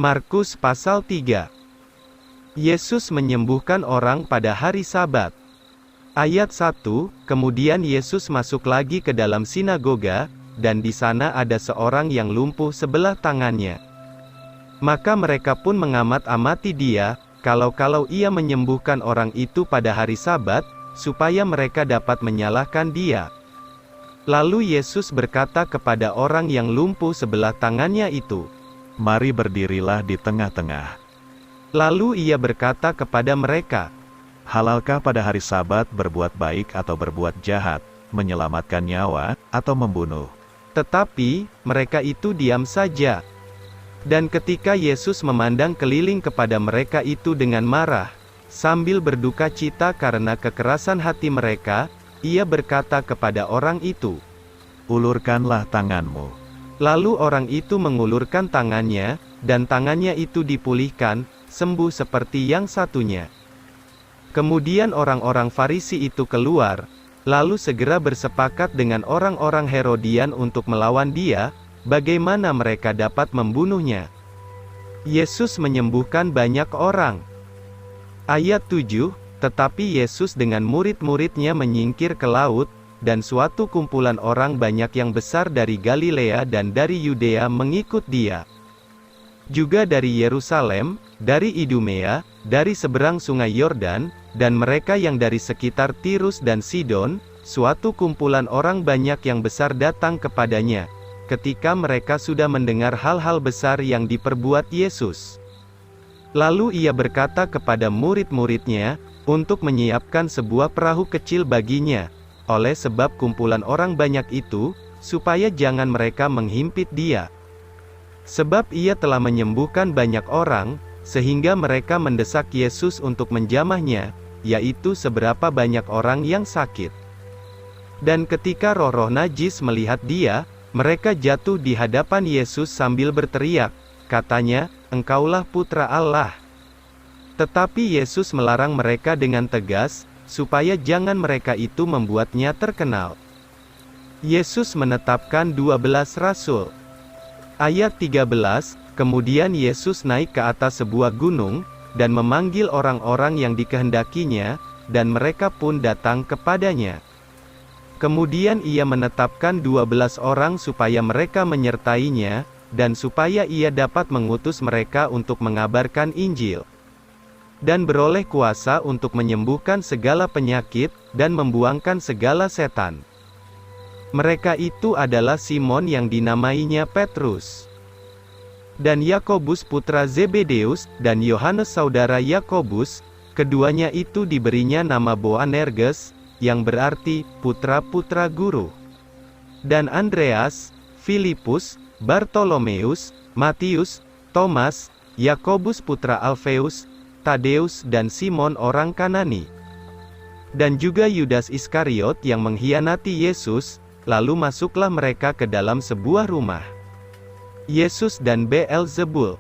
Markus pasal 3. Yesus menyembuhkan orang pada hari Sabat. Ayat 1, kemudian Yesus masuk lagi ke dalam sinagoga, dan di sana ada seorang yang lumpuh sebelah tangannya. Maka mereka pun mengamat-amati dia, kalau-kalau ia menyembuhkan orang itu pada hari Sabat, supaya mereka dapat menyalahkan dia. Lalu Yesus berkata kepada orang yang lumpuh sebelah tangannya itu, "Mari berdirilah di tengah-tengah." Lalu ia berkata kepada mereka, "Halalkah pada hari Sabat berbuat baik atau berbuat jahat, menyelamatkan nyawa, atau membunuh?" Tetapi mereka itu diam saja. Dan ketika Yesus memandang keliling kepada mereka itu dengan marah, sambil berduka cita karena kekerasan hati mereka, ia berkata kepada orang itu, "Ulurkanlah tanganmu." Lalu orang itu mengulurkan tangannya, dan tangannya itu dipulihkan, sembuh seperti yang satunya. Kemudian orang-orang Farisi itu keluar, lalu segera bersepakat dengan orang-orang Herodian untuk melawan dia, bagaimana mereka dapat membunuhnya. Yesus menyembuhkan banyak orang. Ayat 7, tetapi Yesus dengan murid-muridnya menyingkir ke laut, dan suatu kumpulan orang banyak yang besar dari Galilea dan dari Yudea mengikut dia. Juga dari Yerusalem, dari Idumea, dari seberang sungai Yordan, dan mereka yang dari sekitar Tirus dan Sidon, suatu kumpulan orang banyak yang besar datang kepadanya, ketika mereka sudah mendengar hal-hal besar yang diperbuat Yesus. Lalu ia berkata kepada murid-muridnya, untuk menyiapkan sebuah perahu kecil baginya, oleh sebab kumpulan orang banyak itu, supaya jangan mereka menghimpit dia. Sebab ia telah menyembuhkan banyak orang, sehingga mereka mendesak Yesus untuk menjamahnya, yaitu seberapa banyak orang yang sakit. Dan ketika roh-roh najis melihat dia, mereka jatuh di hadapan Yesus sambil berteriak, katanya, "Engkaulah Putra Allah." Tetapi Yesus melarang mereka dengan tegas, supaya jangan mereka itu membuatnya terkenal. Yesus menetapkan 12 rasul. Ayat 13, kemudian Yesus naik ke atas sebuah gunung, dan memanggil orang-orang yang dikehendakinya, dan mereka pun datang kepadanya. Kemudian ia menetapkan 12 orang supaya mereka menyertainya, dan supaya ia dapat mengutus mereka untuk mengabarkan Injil, dan beroleh kuasa untuk menyembuhkan segala penyakit, dan membuangkan segala setan. Mereka itu adalah Simon yang dinamainya Petrus, dan Yakobus putra Zebedeus, dan Yohanes saudara Yakobus, keduanya itu diberinya nama Boanerges, yang berarti, putra-putra guru. Dan Andreas, Filipus, Bartolomeus, Matius, Thomas, Yakobus putra Alfeus, Tadeus dan Simon orang Kanani. Dan juga Yudas Iskariot yang mengkhianati Yesus, lalu masuklah mereka ke dalam sebuah rumah. Yesus dan Beelzebul.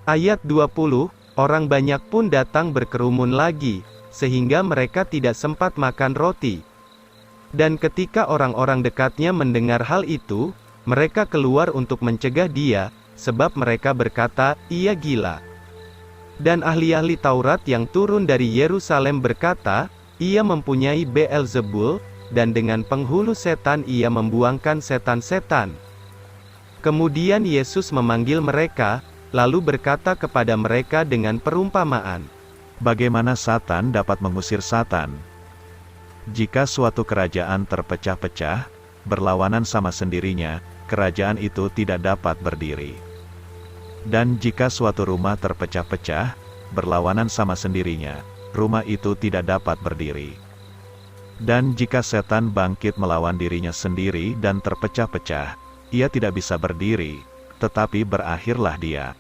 Ayat 20, orang banyak pun datang berkerumun lagi, sehingga mereka tidak sempat makan roti. Dan ketika orang-orang dekatnya mendengar hal itu, mereka keluar untuk mencegah dia, sebab mereka berkata, "Ia gila." Dan ahli-ahli Taurat yang turun dari Yerusalem berkata, "Ia mempunyai Beelzebul, dan dengan penghulu setan ia membuangkan setan-setan." Kemudian Yesus memanggil mereka, lalu berkata kepada mereka dengan perumpamaan, "Bagaimana Satan dapat mengusir Satan? Jika suatu kerajaan terpecah-pecah, berlawanan sama sendirinya, kerajaan itu tidak dapat berdiri. Dan jika suatu rumah terpecah-pecah, berlawanan sama sendirinya, rumah itu tidak dapat berdiri. Dan jika setan bangkit melawan dirinya sendiri dan terpecah-pecah, ia tidak bisa berdiri, tetapi berakhirlah dia.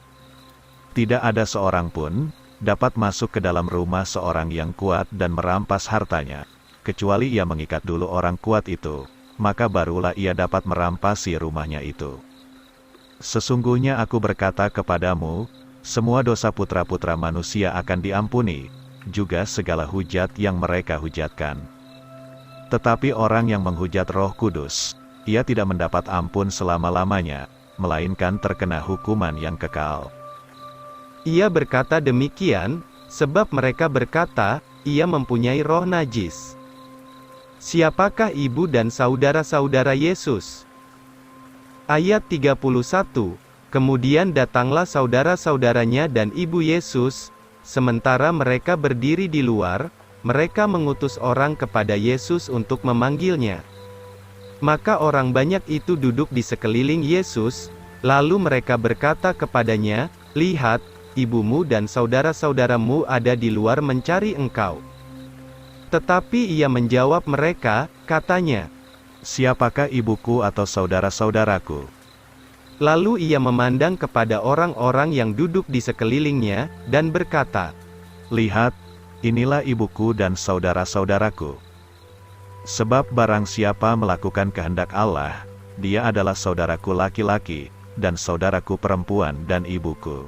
Tidak ada seorang pun dapat masuk ke dalam rumah seorang yang kuat dan merampas hartanya, kecuali ia mengikat dulu orang kuat itu, maka barulah ia dapat merampasi rumahnya itu. Sesungguhnya aku berkata kepadamu, semua dosa putra-putra manusia akan diampuni, juga segala hujat yang mereka hujatkan. Tetapi orang yang menghujat Roh Kudus, ia tidak mendapat ampun selama-lamanya, melainkan terkena hukuman yang kekal. Ia berkata demikian, sebab mereka berkata, ia mempunyai roh najis. Siapakah ibu dan saudara-saudara Yesus? Ayat 31, kemudian datanglah saudara-saudaranya dan ibu Yesus, sementara mereka berdiri di luar, mereka mengutus orang kepada Yesus untuk memanggilnya. Maka orang banyak itu duduk di sekeliling Yesus, lalu mereka berkata kepadanya, "Lihat, ibumu dan saudara-saudaramu ada di luar mencari engkau." Tetapi ia menjawab mereka, katanya, "Siapakah ibuku atau saudara-saudaraku?" Lalu ia memandang kepada orang-orang yang duduk di sekelilingnya, dan berkata, "Lihat, inilah ibuku dan saudara-saudaraku. Sebab barang siapa melakukan kehendak Allah, dia adalah saudaraku laki-laki, dan saudaraku perempuan dan ibuku."